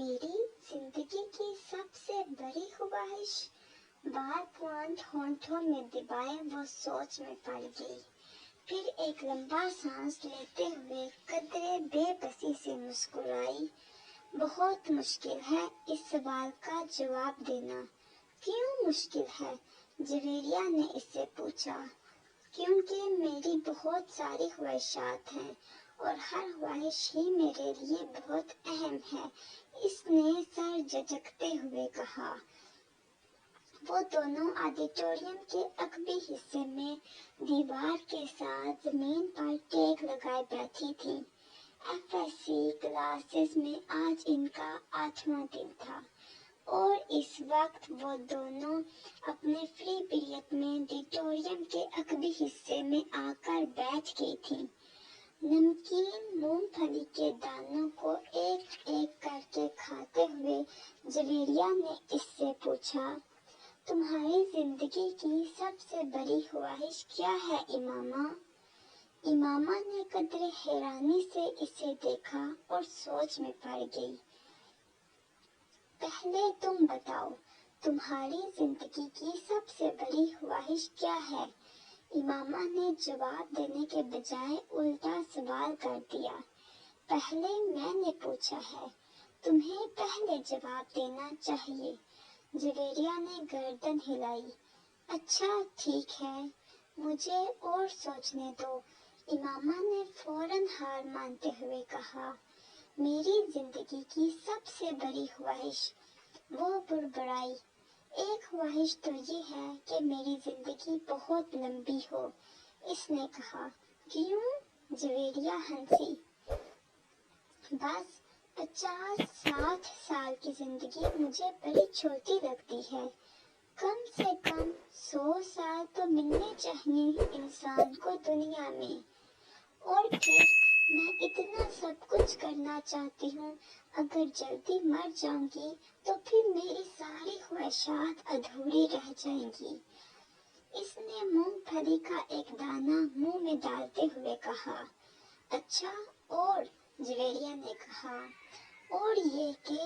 मेरी जिंदगी की सबसे बड़ी ख्वाहिश, बात बात होंठों में दबाए वो सोच में पड़ गई। फिर एक लंबा सांस लेते हुए कदरे बेबसी से मुस्कुराई। बहुत मुश्किल है इस सवाल का जवाब देना। क्यों मुश्किल है? जवेरिया ने इससे पूछा। क्योंकि मेरी बहुत सारी ख्वाहिशात हैं और हर ख्वाहिश ही मेरे लिए बहुत अहम है, इसने सर झटकते हुए कहा। वो दोनों ऑडिटोरियम के अगले हिस्से में दीवार के साथ जमीन पर टेक लगाए बैठी थी। एफएससी क्लासेस में आज इनका 8वां दिन था और इस वक्त वो दोनों अपने फ्री पीरियड में ऑडिटोरियम के अगले हिस्से में आकर बैठ गई थी। नमकीन मूंगफली के दानों को एक एक करके खाते हुए जवेरिया ने इससे पूछा, तुम्हारी जिंदगी की सबसे बड़ी ख्वाहिश क्या है इमामा? इमामा ने कदरे हैरानी से इसे देखा और सोच में पड़ गई। पहले तुम बताओ, तुम्हारी जिंदगी की सबसे बड़ी ख्वाहिश क्या है? इमामा ने जवाब देने के बजाय उल्टा सवाल कर दिया। पहले मैंने पूछा है, तुम्हें पहले जवाब देना चाहिए। जवेरिया ने गर्दन हिलाई। अच्छा ठीक है, मुझे और सोचने दो, इमामा ने फौरन हार मानते हुए कहा। मेरी जिंदगी की सबसे बड़ी ख्वाहिश, वो बुड़बड़ाई। एक ख्वाहिश तो ये है कि मेरी जिंदगी बहुत लंबी हो, इसने कहा। क्यों? जवेरिया हंसी। बस 50-60 साल की जिंदगी मुझे बड़ी छोटी लगती है। कम से कम 100 साल तो मिलने चाहिए इंसान को दुनिया में। और फिर मैं इतना सब कुछ करना चाहती हूँ, अगर जल्दी मर जाऊंगी तो फिर मेरी सारी ख्वाहिशात अधूरी रह जाएंगी। इसने मूंगफली का एक दाना मुंह में डालते हुए कहा। अच्छा और? जवेरिया ने कहा। और ये कि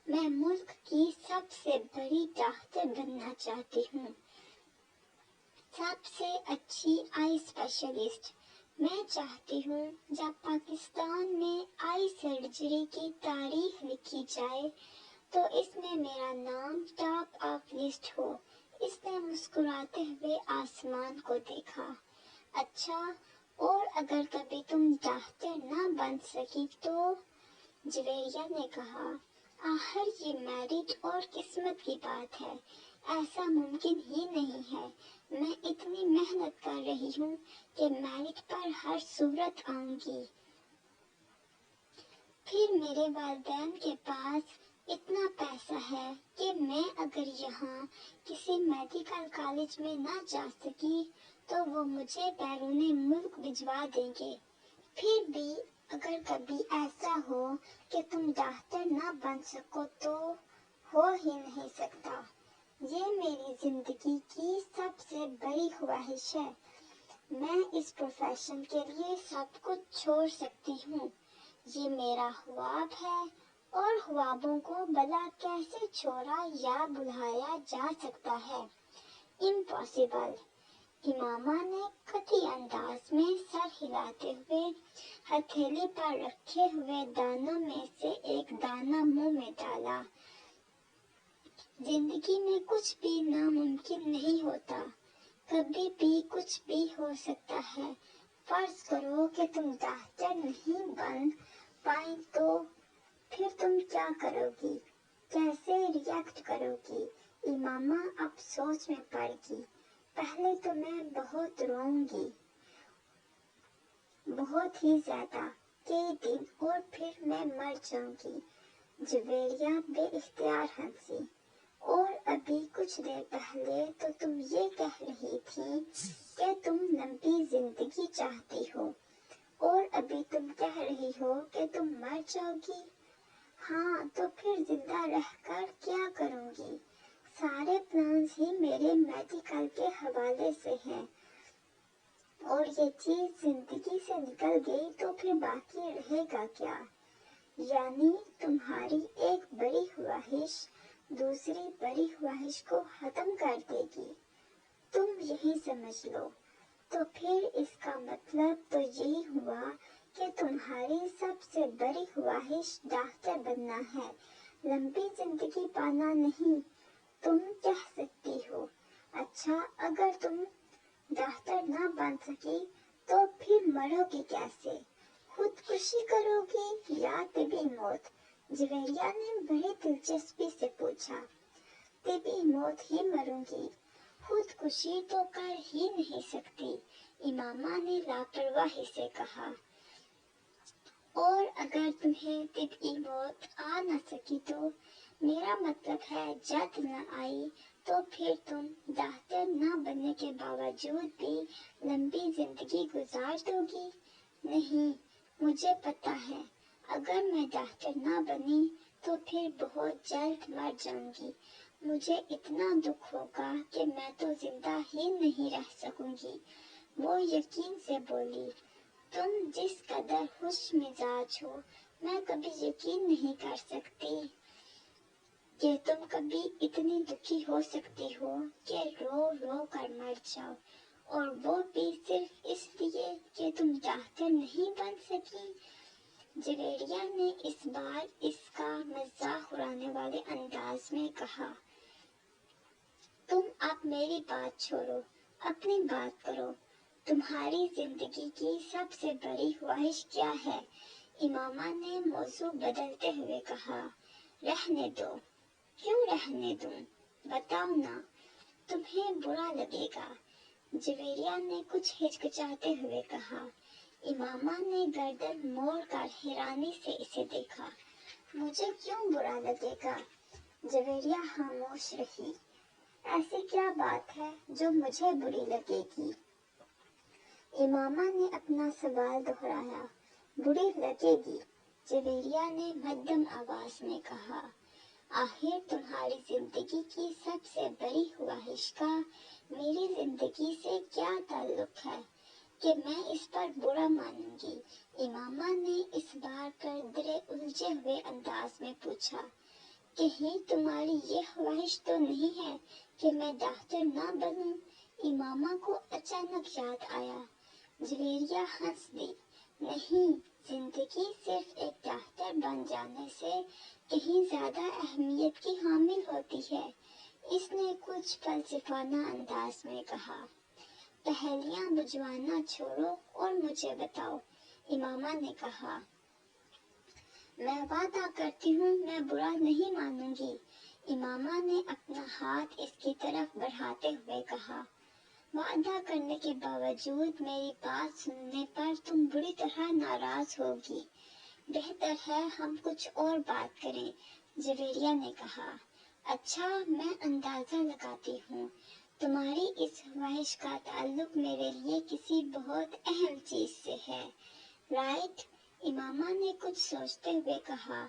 मैं मुल्क की सबसे बड़ी डॉक्टर बनना चाहती हूँ, सबसे अच्छी आई स्पेशलिस्ट। मैं चाहती हूँ जब पाकिस्तान में आई सर्जरी की तारीख लिखी जाए तो इसमें मेरा नाम टॉप ऑफ लिस्ट हो। इसने मुस्कुराते हुए आसमान को देखा। अच्छा और अगर कभी तुम डॉक्टर ना बन सकी तो? जवेरिया ने कहा। आखिर ये मेरिट और किस्मत की बात है, ऐसा मुमकिन ही नहीं है। मैं इतनी मेहनत कर रही हूँ कि मेरिट पर हर सूरत आऊंगी। फिर मेरे वालिदैन के पास इतना पैसा है कि मैं अगर यहाँ किसी मेडिकल कॉलेज में ना जा सकी तो वो मुझे बैरूने मुल्क भिजवा देंगे। फिर भी अगर कभी ऐसा हो कि तुम डॉक्टर ना बन सको तो हो ही नहीं सकता। ये मेरी जिंदगी की सबसे बड़ी ख्वाहिश है। मैं इस प्रोफेशन के लिए सब कुछ छोड़ सकती हूँ। ये मेरा ख्वाब है और ख्वाबों को भला कैसे छोड़ा या भुलाया जा सकता है? इम्पॉसिबल। इमामा ने कतई अंदाज में सर हिलाते हुए हथेली पर रखे हुए दानों में से एक दाना मुंह में डाला। जिंदगी में कुछ भी नामुमकिन नहीं होता, कभी भी कुछ भी हो सकता है। फर्ज करो कि तुम डॉक्टर नहीं बन पाई तो फिर तुम क्या करोगी? कैसे रिएक्ट करोगी? इमामा अब सोच में पड़ गई। पहले तो मैं बहुत रोऊंगी, बहुत ही ज्यादा, कई दिन, और फिर मैं मर जाऊंगी। जवेरिया बेइख्तियार हंसी। और अभी कुछ देर पहले तो तुम ये कह रही थी कि तुम लंबी जिंदगी चाहती हो और अभी तुम कह रही हो कि तुम मर जाओगी। हाँ तो फिर जिंदा रहकर क्या करूंगी? सारे प्लान्स ही मेरे मेडिकल के हवाले से हैं और ये चीज जिंदगी से निकल गई तो फिर बाकी रहेगा क्या? यानी तुम्हारी एक ख्वाहिश दूसरी बड़ी ख्वाहिश को खत्म कर देगी, तुम यही समझ लो। तो फिर इसका मतलब तो यही हुआ कि तुम्हारी सबसे बड़ी ख्वाहिश डॉक्टर बनना है, लंबी जिंदगी पाना नहीं। तुम कह सकती हो, अच्छा अगर तुम डॉक्टर ना बन सकी तो फिर मरोगी कैसे? खुदकुशी करोगी या तभी मौत? जवेरिया ने बड़ी दिलचस्पी से पूछा। तभी मौत ही मरूंगी, खुदकुशी तो कर ही नहीं सकती, इमामा ने लापरवाही से कहा। और अगर तुम्हें तभी मौत आ न सकी तो मेरा मतलब है जब न आई तो फिर तुम डॉक्टर न बनने के बावजूद भी लंबी जिंदगी गुजार दोगी? नहीं, मुझे पता है अगर मैं डॉक्टर न बनी तो फिर बहुत जल्द मर जाऊंगी। मुझे इतना दुख होगा कि मैं तो जिंदा ही नहीं रह सकूंगी। वो यकीन से बोली, तुम जिस कदर खुश मिजाज हो, मैं कभी यकीन नहीं कर सकती कि तुम कभी इतनी दुखी हो सकती हो कि रो रो कर मर जाओ, और वो भी सिर्फ इसलिए कि तुम डॉक्टर नहीं बन सकी। जवेरिया ने इस बार इसका मजाक उड़ाने वाले अंदाज में कहा, तुम अब मेरी बात छोड़ो, अपनी बात करो। तुम्हारी जिंदगी की सबसे बड़ी ख्वाहिश क्या है? इमामा ने मौजू बदलते हुए कहा। रहने दो। क्यों रहने दूं? बताओ ना, तुम्हें बुरा लगेगा, जवेरिया ने कुछ हिचकिचाते हुए कहा। इमामा ने गर्दन मोड़कर हैरानी से इसे देखा। मुझे क्यों बुरा लगेगा? जवेरिया खामोश रही। ऐसी क्या बात है जो मुझे बुरी लगेगी? इमामा ने अपना सवाल दोहराया। बुरी लगेगी, जवेरिया ने मध्यम आवाज में कहा। आखिर तुम्हारी जिंदगी की सबसे बड़ी ख्वाहिश का मेरी जिंदगी से क्या ताल्लुक है कि मैं इस पर बुरा मानूंगी? इमामा ने इस बार कर उलझे हुए अंदाज में पूछा। कहीं तुम्हारी ये ख्वाहिश तो नहीं है कि मैं डॉक्टर ना बनूं? इमामा को अचानक याद आया। जवेरिया हंस दी। नहीं, जिंदगी सिर्फ एक डॉक्टर बन जाने से कहीं ज्यादा अहमियत की हामिल होती है, इसने कुछ फलसफाना अंदाज में कहा। पहेलियां बुझवाना छोड़ो और मुझे बताओ, इमामा ने कहा। मैं वादा करती हूँ मैं बुरा नहीं मानूंगी, इमामा ने अपना हाथ इसकी तरफ बढ़ाते हुए कहा। वादा करने के बावजूद मेरी बात सुनने पर तुम बुरी तरह नाराज होगी। बेहतर है हम कुछ और बात करें, जवेरिया ने कहा। अच्छा, मैं अंदाजा लगाती हूँ तुम्हारी इस ख्वाहिश का ताल्लुक मेरे लिए किसी बहुत अहम चीज से है, राइट? इमामा ने कुछ सोचते हुए कहा।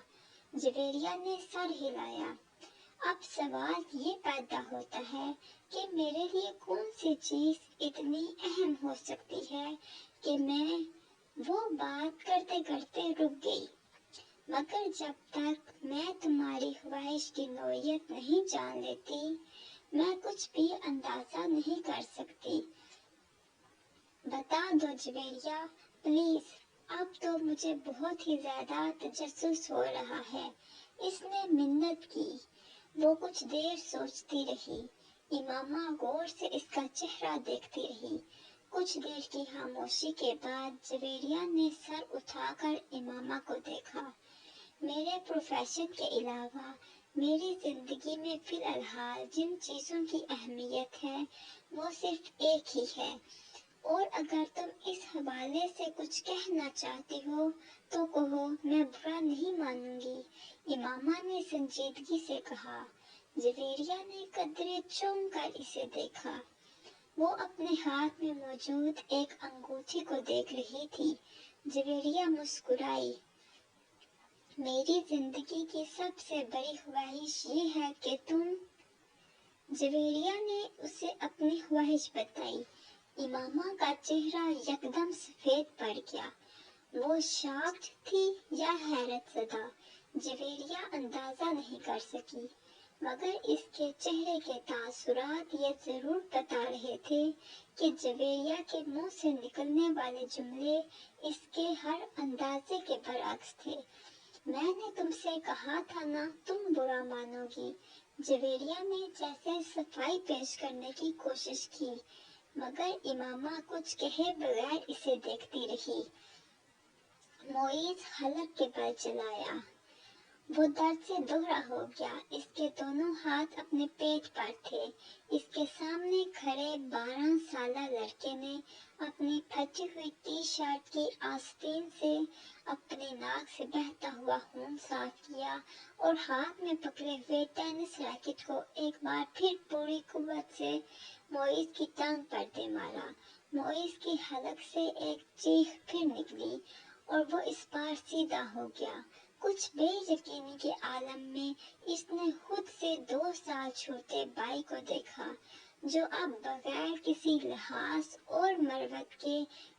जवेरिया ने सर हिलाया। अब सवाल ये पैदा होता है कि मेरे लिए कौन सी चीज इतनी अहम हो सकती है कि मैं वो बात करते करते रुक गई। मगर जब तक मैं तुम्हारी ख्वाहिश की नोयत नहीं जान लेती, मैं कुछ भी अंदाजा नहीं कर सकती। बता दो जवेरिया, प्लीज। अब तो मुझे बहुत ही ज्यादा तजस्सुस हो रहा है, इसने मिन्नत की। वो कुछ देर सोचती रही। इमामा गौर से इसका चेहरा देखती रही। कुछ देर की खामोशी के बाद जवेरिया ने सर उठाकर इमामा को देखा। मेरे प्रोफेशन के अलावा मेरी जिंदगी में फिलहाल जिन चीजों की अहमियत है वो सिर्फ एक ही है, और अगर तुम इस हवाले से कुछ कहना चाहती हो तो कहो, मैं बुरा नहीं मानूंगी, इमामा ने संजीदगी से कहा। जवेरिया ने कदरे चौंक कर इसे देखा। वो अपने हाथ में मौजूद एक अंगूठी को देख रही थी। जवेरिया मुस्कुराई। मेरी जिंदगी की सबसे बड़ी ख्वाहिश ये है कि तुम। जवेरिया ने उसे अपनी ख्वाहिश बताई। इमामा का चेहरा यकदम सफेद पड़ गया। वो शॉक्ड थी या हैरत ज़दा? جویریہ اندازہ نہیں کر سکی، مگر اس کے چہرے کے تاثرات یہ ضرور بتا رہے تھے کہ جویریہ کے منہ سے نکلنے والے جملے اس کے ہر اندازے کے برعکس تھے۔ میں نے تم سے کہا تھا نا تم برا مانو گی۔ جویریہ نے جیسے صفائی پیش کرنے کی کوشش کی، مگر امامہ کچھ کہے بغیر اسے دیکھتی رہی۔ معیز حلق کے بل چلایا۔ وہ درد سے دوہرا ہو گیا۔ اس کے دونوں ہاتھ اپنے پیٹ پر تھے۔ اس کے سامنے کھڑے 12 سالہ لڑکے نے اپنی پھٹی ہوئی ٹی شرٹ کی آستین سے اپنی ناک سے بہتا ہوا خون صاف کیا اور ہاتھ میں پکڑے ہوئے ٹینس ریکٹ کو ایک بار پھر پوری قوت سے معیز کی ٹانگ پر دے مارا۔ معیز کی حلق سے ایک چیخ پھر نکلی اور وہ اس بار سیدھا ہو گیا۔ کچھ بے یقینی کے عالم میں اس نے خود سے 2 سال چھوٹے بھائی کو دیکھا، جو اب بغیر کسی لحاظ اور مروت کے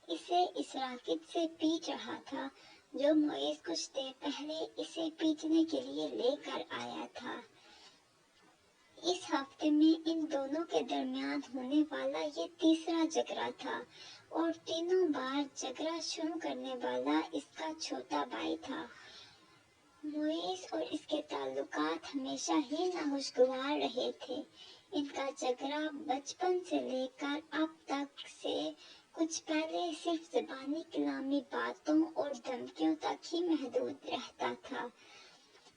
اسے اس راکٹ سے پیٹ رہا تھا جو معیز کچھ دیر پہلے اسے پیٹنے کے لیے لے کر آیا تھا۔ اس ہفتے میں ان دونوں کے درمیان ہونے والا یہ تیسرا جھگڑا تھا اور تینوں بار جھگڑا شروع کرنے والا اس کا چھوٹا بھائی تھا۔ معیز اور اس کے تعلقات ہمیشہ ہی ناخوشگوار رہے تھے۔ ان کا جھگڑا بچپن سے لے کر اب تک سے کچھ پہلے صرف زبانی کلامی باتوں اور دھمکیوں تک ہی محدود رہتا تھا،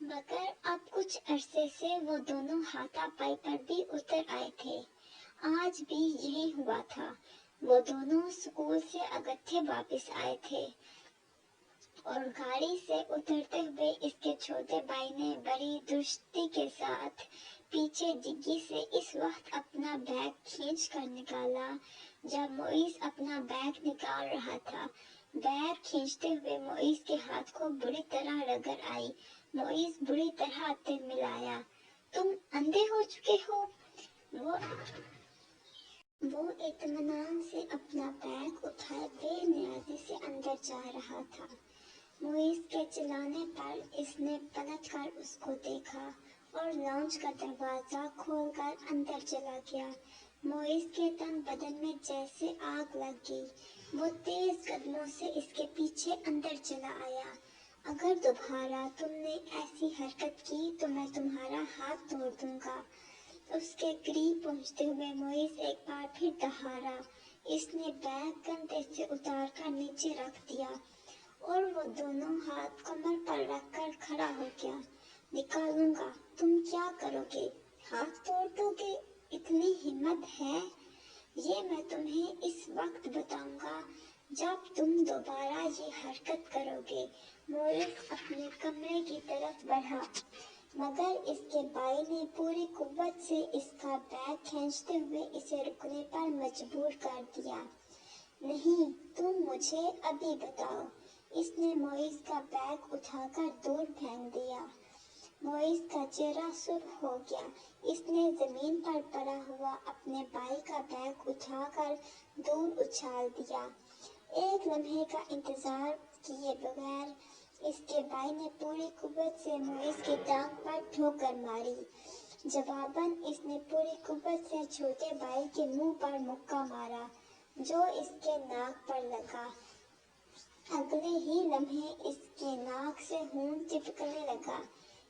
مگر اب کچھ عرصے سے وہ دونوں ہاتھا پائی پر بھی اتر آئے تھے۔ آج بھی یہی ہوا تھا۔ وہ دونوں اسکول سے اکٹھے واپس آئے تھے اور گاڑی سے اترتے ہوئے اس کے چھوٹے بھائی نے بڑی درستگی کے ساتھ پیچھے ڈگی سے اس وقت اپنا بیگ کھینچ کر نکالا جب معیز اپنا بیگ نکال رہا تھا۔ بیگ کھینچتے ہوئے معیز کے ہاتھ کو بری طرح رگڑ آئی۔ معیز بری طرح تلملایا۔ تم اندھے ہو چکے ہو؟ وہ اطمینان سے اپنا بیگ اٹھائے بے نیازی سے اندر جا رہا تھا۔ معیز کے چلانے پر اس نے پلٹ کر اس کو دیکھا اور لاؤنج کا دروازہ کھول کر اندر چلا گیا۔ معیز کے تن بدن میں جیسے آگ لگ گئی۔ وہ تیز قدموں سے اس کے پیچھے اندر چلا آیا۔ اگر دوبارہ تم نے ایسی حرکت کی تو میں تمہارا ہاتھ توڑ دوں گا۔ اس کے قریب پہنچتے ہوئے معیز ایک بار پھر دہاڑا۔ اس نے بیگ کندھے سے اتار کر نیچے رکھ دیا اور وہ دونوں ہاتھ کمر پر رکھ کر کھڑا ہو گیا۔ نکالوں گا۔ تم کیا کرو گے؟ ہاتھ توڑ دو گے؟ اتنی ہمت ہے؟ یہ میں تمہیں اس وقت بتاؤں گا جب تم دوبارہ یہ حرکت کرو گے۔ معیز اپنے کمرے کی طرف بڑھا، مگر اس کے بھائی نے پوری قوت سے اس کا بیگ کھینچتے ہوئے اسے رکنے پر مجبور کر دیا۔ نہیں، تم مجھے ابھی بتاؤ۔ اس نے معیز کا بیگ اٹھا کر دور پھینک دیا۔ معیز کا چہرہ سرخ ہو گیا۔ اس نے زمین پر پڑا ہوا اپنے بھائی کا بیگ اٹھا کر دور اچھال دیا۔ ایک لمحے کا انتظار کیے بغیر اس کے بھائی نے پوری قوت سے معیز کی ٹانگ پر ٹھوکر ماری۔ جواباً اس نے پوری قوت سے چھوٹے بھائی کے منہ پر مکہ مارا جو اس کے ناک پر لگا۔ اگلے ہی لمحے اس کی ناک سے خون ٹپکنے لگا۔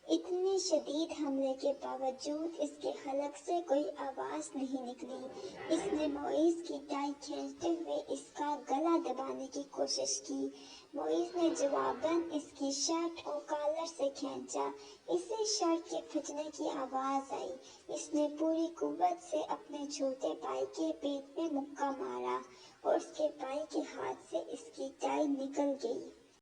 اتنے شدید حملے کے باوجود اس کے حلق سے کوئی آواز نہیں نکلی۔ اس نے معیز کی ٹائی کھینچتے ہوئے اس کا گلا دبانے کی کوشش کی۔ معیز نے جواباً اس کی شرٹ اور کالر سے کھینچا۔ اس سے شرٹ کے پھٹنے کی آواز آئی۔ اس نے پوری قوت سے اپنے چھوٹے بھائی کے پیٹ میں مکہ مارا اور اس کے بھائی کے ہاتھ سے اس کی ٹائی نکل گئی۔